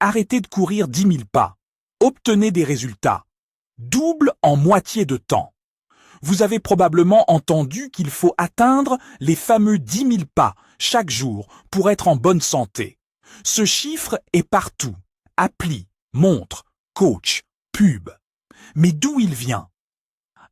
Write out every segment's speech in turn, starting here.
Arrêtez de courir 10 000 pas. Obtenez des résultats. Double en moitié de temps. Vous avez probablement entendu qu'il faut atteindre les fameux 10 000 pas chaque jour pour être en bonne santé. Ce chiffre est partout. Appli, montre, coach, pub. Mais d'où il vient?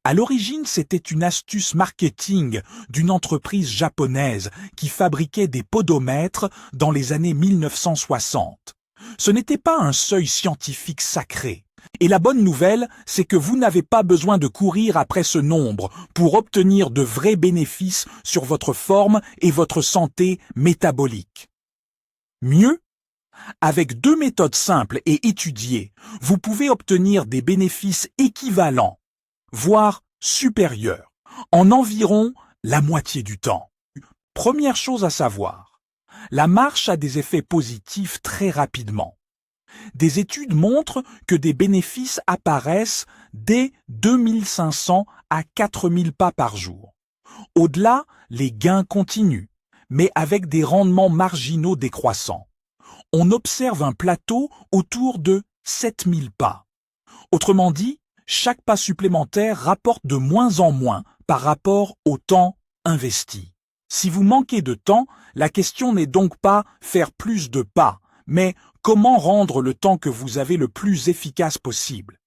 À l'origine, c'était une astuce marketing d'une entreprise japonaise qui fabriquait des podomètres dans les années 1960. Ce n'était pas un seuil scientifique sacré. Et la bonne nouvelle, c'est que vous n'avez pas besoin de courir après ce nombre pour obtenir de vrais bénéfices sur votre forme et votre santé métabolique. Mieux, avec 2 méthodes simples et étudiées, vous pouvez obtenir des bénéfices équivalents, voire supérieurs, en environ la moitié du temps. Première chose à savoir, la marche a des effets positifs très rapidement. Des études montrent que des bénéfices apparaissent dès 2500 à 4000 pas par jour. Au-delà, les gains continuent, mais avec des rendements marginaux décroissants. On observe un plateau autour de 7000 pas. Autrement dit, chaque pas supplémentaire rapporte de moins en moins par rapport au temps investi. Si vous manquez de temps, la question n'est donc pas faire plus de pas, mais comment rendre le temps que vous avez le plus efficace possible.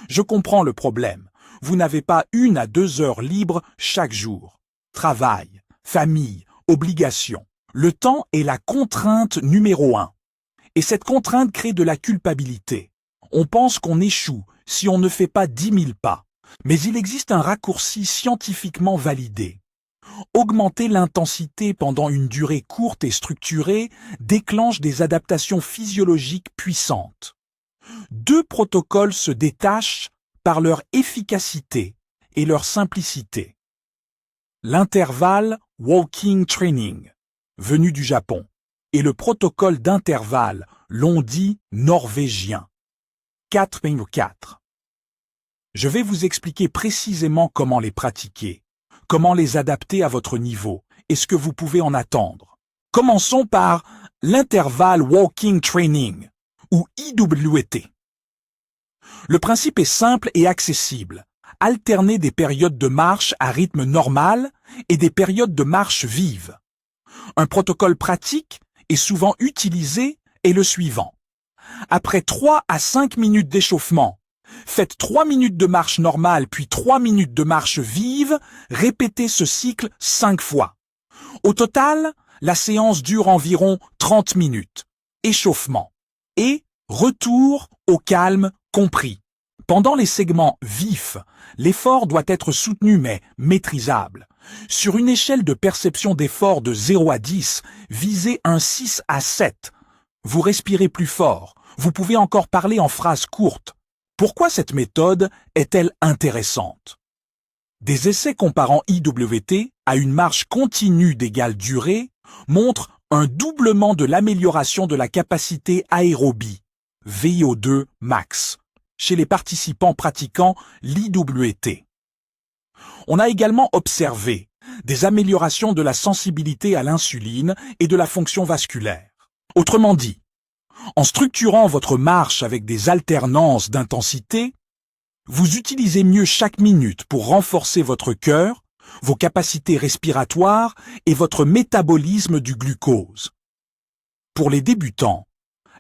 Je comprends le problème. Vous n'avez pas 1 à 2 heures libres chaque jour. Travail, famille, obligations. Le temps est la contrainte numéro 1. Et cette contrainte crée de la culpabilité. On pense qu'on échoue si on ne fait pas 10 000 pas. Mais il existe un raccourci scientifiquement validé. Augmenter l'intensité pendant une durée courte et structurée déclenche des adaptations physiologiques puissantes. 2 protocoles se détachent par leur efficacité et leur simplicité. L'intervalle walking training, venu du Japon, et le protocole d'intervalle long dit norvégien. 4x4. Je vais vous expliquer précisément comment les pratiquer, comment les adapter à votre niveau et ce que vous pouvez en attendre. Commençons par l'intervalle walking training, ou IWT. Le principe est simple et accessible. Alterner des périodes de marche à rythme normal et des périodes de marche vive. Un protocole pratique et souvent utilisé est le suivant. Après 3 à 5 minutes d'échauffement, faites 3 minutes de marche normale puis 3 minutes de marche vive, répétez ce cycle 5 fois. Au total, la séance dure environ 30 minutes. Échauffement et retour au calme compris. Pendant les segments vifs, l'effort doit être soutenu mais maîtrisable. Sur une échelle de perception d'effort de 0 à 10, visez un 6 à 7. Vous respirez plus fort. Vous pouvez encore parler en phrases courtes. Pourquoi cette méthode est-elle intéressante? Des essais comparant IWT à une marche continue d'égale durée montrent un doublement de l'amélioration de la capacité aérobie, VO2 max, chez les participants pratiquant l'IWT. On a également observé des améliorations de la sensibilité à l'insuline et de la fonction vasculaire. Autrement dit, en structurant votre marche avec des alternances d'intensité, vous utilisez mieux chaque minute pour renforcer votre cœur, vos capacités respiratoires et votre métabolisme du glucose. Pour les débutants,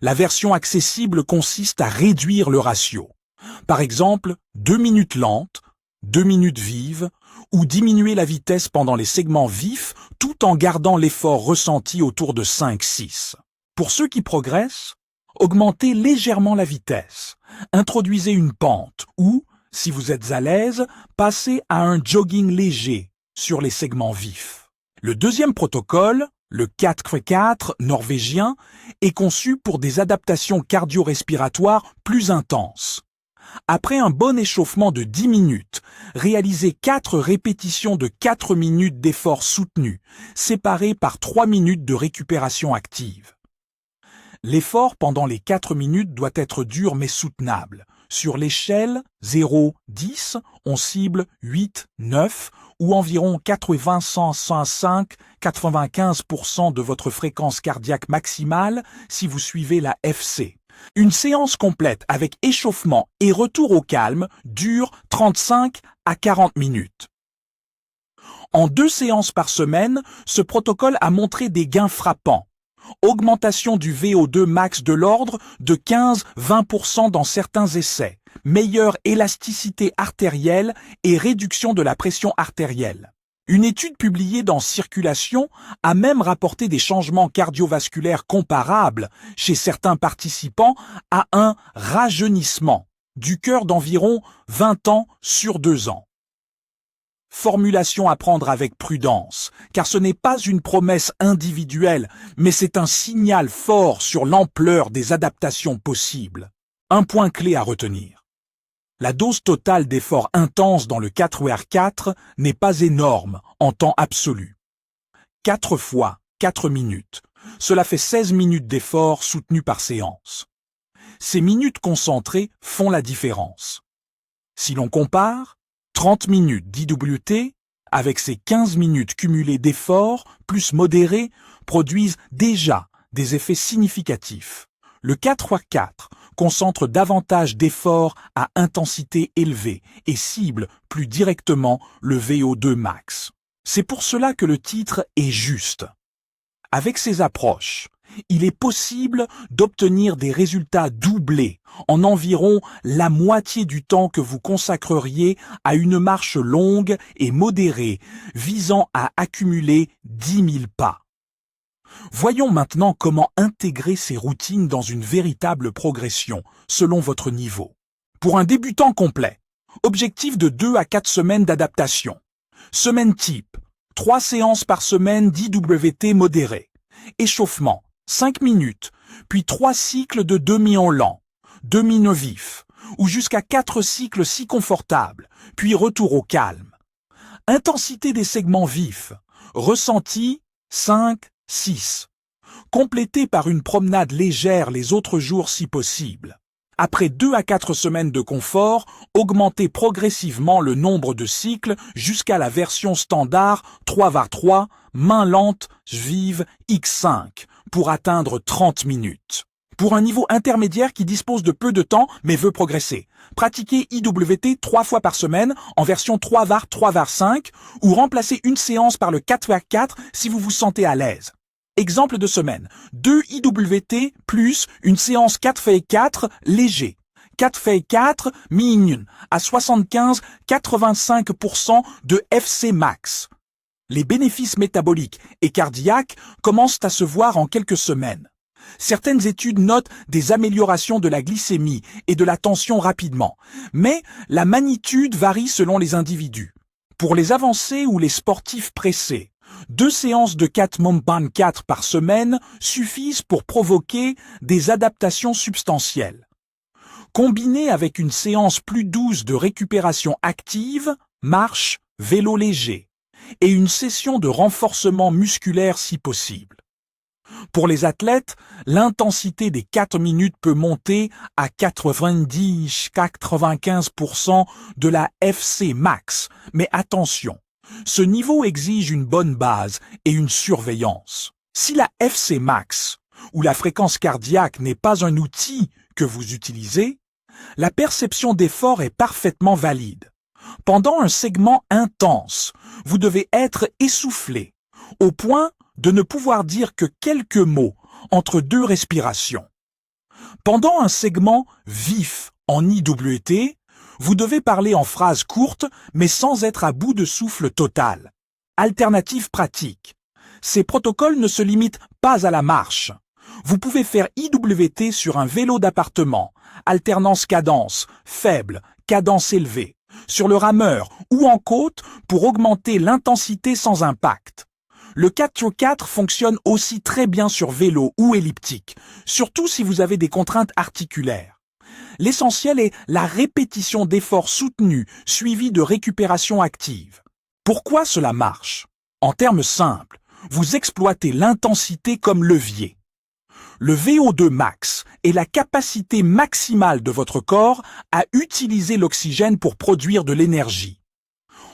la version accessible consiste à réduire le ratio. Par exemple, 2 minutes lentes, 2 minutes vives, ou diminuer la vitesse pendant les segments vifs tout en gardant l'effort ressenti autour de 5-6. Pour ceux qui progressent, augmentez légèrement la vitesse, introduisez une pente ou, si vous êtes à l'aise, passez à un jogging léger sur les segments vifs. Le deuxième protocole, le 4x4 norvégien, est conçu pour des adaptations cardio-respiratoires plus intenses. Après un bon échauffement de 10 minutes, réalisez 4 répétitions de 4 minutes d'effort soutenu, séparées par 3 minutes de récupération active. L'effort pendant les 4 minutes doit être dur mais soutenable, Sur l'échelle 0-10, on cible 8-9 ou environ 95% de votre fréquence cardiaque maximale si vous suivez la FC. Une séance complète avec échauffement et retour au calme dure 35 à 40 minutes. En 2 séances par semaine, ce protocole a montré des gains frappants. Augmentation du VO2 max de l'ordre de 15-20% dans certains essais, meilleure élasticité artérielle et réduction de la pression artérielle. Une étude publiée dans Circulation a même rapporté des changements cardiovasculaires comparables chez certains participants à un rajeunissement du cœur d'environ 20 ans sur 2 ans. Formulation à prendre avec prudence, car ce n'est pas une promesse individuelle, mais c'est un signal fort sur l'ampleur des adaptations possibles. Un point clé à retenir. La dose totale d'effort intense dans le 4HR4 n'est pas énorme en temps absolu. 4 fois 4 minutes. Cela fait 16 minutes d'effort soutenu par séance. Ces minutes concentrées font la différence. Si l'on compare, 30 minutes d'IWT avec ces 15 minutes cumulées d'efforts plus modérés produisent déjà des effets significatifs. Le 4x4 concentre davantage d'efforts à intensité élevée et cible plus directement le VO2 max. C'est pour cela que le titre est juste. Avec ces approches, il est possible d'obtenir des résultats doublés en environ la moitié du temps que vous consacreriez à une marche longue et modérée visant à accumuler 10 000 pas. Voyons maintenant comment intégrer ces routines dans une véritable progression selon votre niveau. Pour un débutant complet, objectif de 2 à 4 semaines d'adaptation. Semaine type, 3 séances par semaine d'IWT modéré. Échauffement, 5 minutes, puis 3 cycles de demi-en lent, demi-nœud vif, ou jusqu'à 4 cycles si confortables, puis retour au calme. Intensité des segments vifs, ressenti 5-6. Complété par une promenade légère les autres jours si possible. Après 2 à 4 semaines de confort, augmentez progressivement le nombre de cycles jusqu'à la version standard 3x3, main lente, vive, X5, pour atteindre 30 minutes. Pour un niveau intermédiaire qui dispose de peu de temps mais veut progresser, pratiquez IWT 3 fois par semaine en version 3VAR 3VAR5 ou remplacez une séance par le 4x4 si vous vous sentez à l'aise. Exemple de semaine, 2 IWT plus une séance 4x4 léger. 4x4 min à 75-85% de FC max. Les bénéfices métaboliques et cardiaques commencent à se voir en quelques semaines. Certaines études notent des améliorations de la glycémie et de la tension rapidement, mais la magnitude varie selon les individus. Pour les avancés ou les sportifs pressés, 2 séances de 4 Momban 4 par semaine suffisent pour provoquer des adaptations substantielles. Combinées avec une séance plus douce de récupération active, marche, vélo léger, et une session de renforcement musculaire si possible. Pour les athlètes, l'intensité des 4 minutes peut monter à 90-95% de la FC max, mais attention, ce niveau exige une bonne base et une surveillance. Si la FC max ou la fréquence cardiaque n'est pas un outil que vous utilisez, la perception d'effort est parfaitement valide. Pendant un segment intense, vous devez être essoufflé, au point de ne pouvoir dire que quelques mots entre 2 respirations. Pendant un segment vif en IWT, vous devez parler en phrases courtes mais sans être à bout de souffle total. Alternative pratique. Ces protocoles ne se limitent pas à la marche. Vous pouvez faire IWT sur un vélo d'appartement, alternance cadence, faible, cadence élevée, sur le rameur ou en côte pour augmenter l'intensité sans impact. Le 4x4 fonctionne aussi très bien sur vélo ou elliptique, surtout si vous avez des contraintes articulaires. L'essentiel est la répétition d'efforts soutenus suivis de récupération active. Pourquoi cela marche? En termes simples, vous exploitez l'intensité comme levier. Le VO2 max est la capacité maximale de votre corps à utiliser l'oxygène pour produire de l'énergie.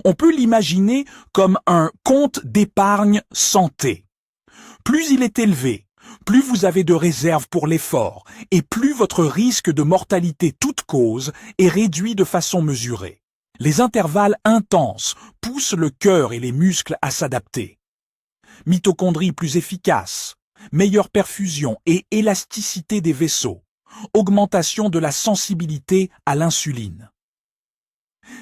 On peut l'imaginer comme un compte d'épargne santé. Plus il est élevé, plus vous avez de réserves pour l'effort et plus votre risque de mortalité toute cause est réduit de façon mesurée. Les intervalles intenses poussent le cœur et les muscles à s'adapter. Mitochondries plus efficaces, meilleure perfusion et élasticité des vaisseaux, augmentation de la sensibilité à l'insuline.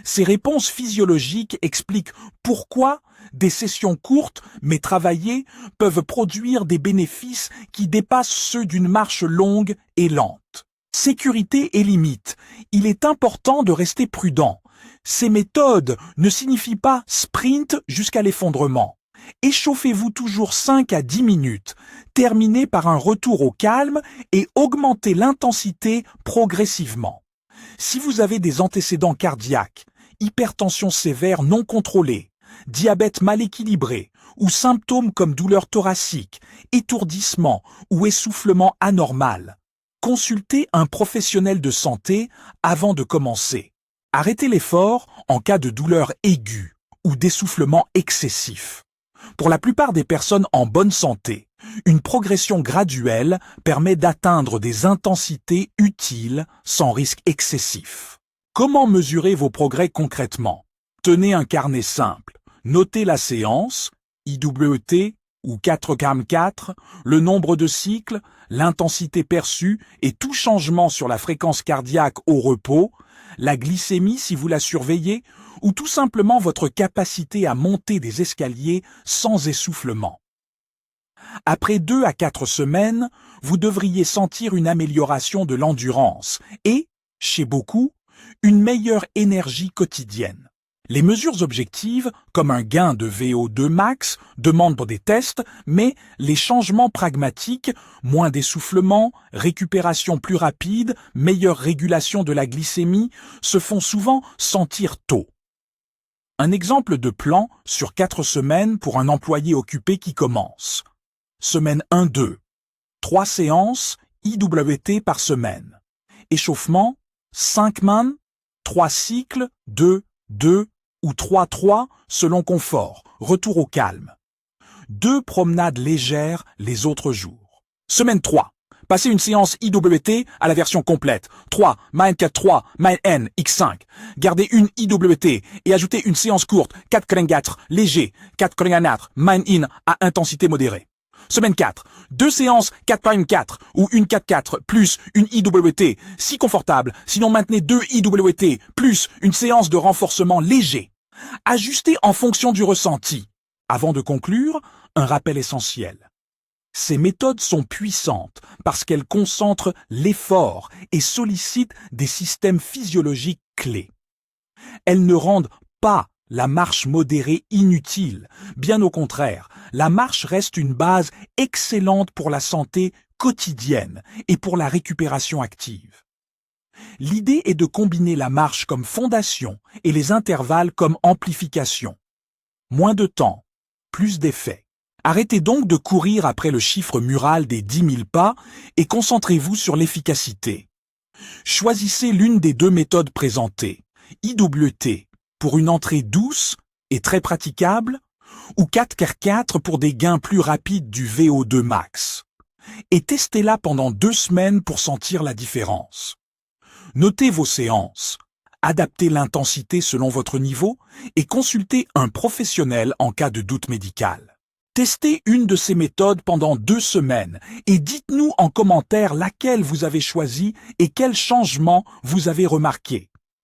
Ces réponses physiologiques expliquent pourquoi des sessions courtes mais travaillées peuvent produire des bénéfices qui dépassent ceux d'une marche longue et lente. Sécurité et limites. Il est important de rester prudent. Ces méthodes ne signifient pas sprint jusqu'à l'effondrement. Échauffez-vous toujours 5 à 10 minutes, terminez par un retour au calme et augmentez l'intensité progressivement. Si vous avez des antécédents cardiaques, hypertension sévère non contrôlée, diabète mal équilibré ou symptômes comme douleur thoracique, étourdissement ou essoufflement anormal, consultez un professionnel de santé avant de commencer. Arrêtez l'effort en cas de douleur aiguë ou d'essoufflement excessif. Pour la plupart des personnes en bonne santé, une progression graduelle permet d'atteindre des intensités utiles sans risque excessif. Comment mesurer vos progrès concrètement? Tenez un carnet simple. Notez la séance, IWT ou 4x4, le nombre de cycles, l'intensité perçue et tout changement sur la fréquence cardiaque au repos, la glycémie si vous la surveillez, ou tout simplement votre capacité à monter des escaliers sans essoufflement. Après 2 à 4 semaines, vous devriez sentir une amélioration de l'endurance et, chez beaucoup, une meilleure énergie quotidienne. Les mesures objectives, comme un gain de VO2 max, demandent des tests, mais les changements pragmatiques, moins d'essoufflement, récupération plus rapide, meilleure régulation de la glycémie, se font souvent sentir tôt. Un exemple de plan sur 4 semaines pour un employé occupé qui commence. Semaine 1-2. 3 séances IWT par semaine. Échauffement, 5 man, 3 cycles, 2 ou 3 selon confort. Retour au calme. 2 promenades légères les autres jours. Semaine 3. Passez une séance IWT à la version complète. 3, Mind 4-3, Mind N, X5. Gardez une IWT et ajoutez une séance courte, 4-4 léger, 4-4, Mind In à intensité modérée. Semaine 4, 2 séances 4x4 ou une 4-4 plus une IWT, si confortable, sinon maintenez 2 IWT plus une séance de renforcement léger. Ajustez en fonction du ressenti. Avant de conclure, un rappel essentiel. Ces méthodes sont puissantes parce qu'elles concentrent l'effort et sollicitent des systèmes physiologiques clés. Elles ne rendent pas la marche modérée inutile. Bien au contraire, la marche reste une base excellente pour la santé quotidienne et pour la récupération active. L'idée est de combiner la marche comme fondation et les intervalles comme amplification. Moins de temps, plus d'effet. Arrêtez donc de courir après le chiffre mural des 10 000 pas et concentrez-vous sur l'efficacité. Choisissez l'une des 2 méthodes présentées, IWT pour une entrée douce et très praticable, ou 4x4 pour des gains plus rapides du VO2 max. Et testez-la pendant 2 semaines pour sentir la différence. Notez vos séances, adaptez l'intensité selon votre niveau et consultez un professionnel en cas de doute médical. Testez une de ces méthodes pendant 2 semaines et dites-nous en commentaire laquelle vous avez choisie et quels changements vous avez remarqués.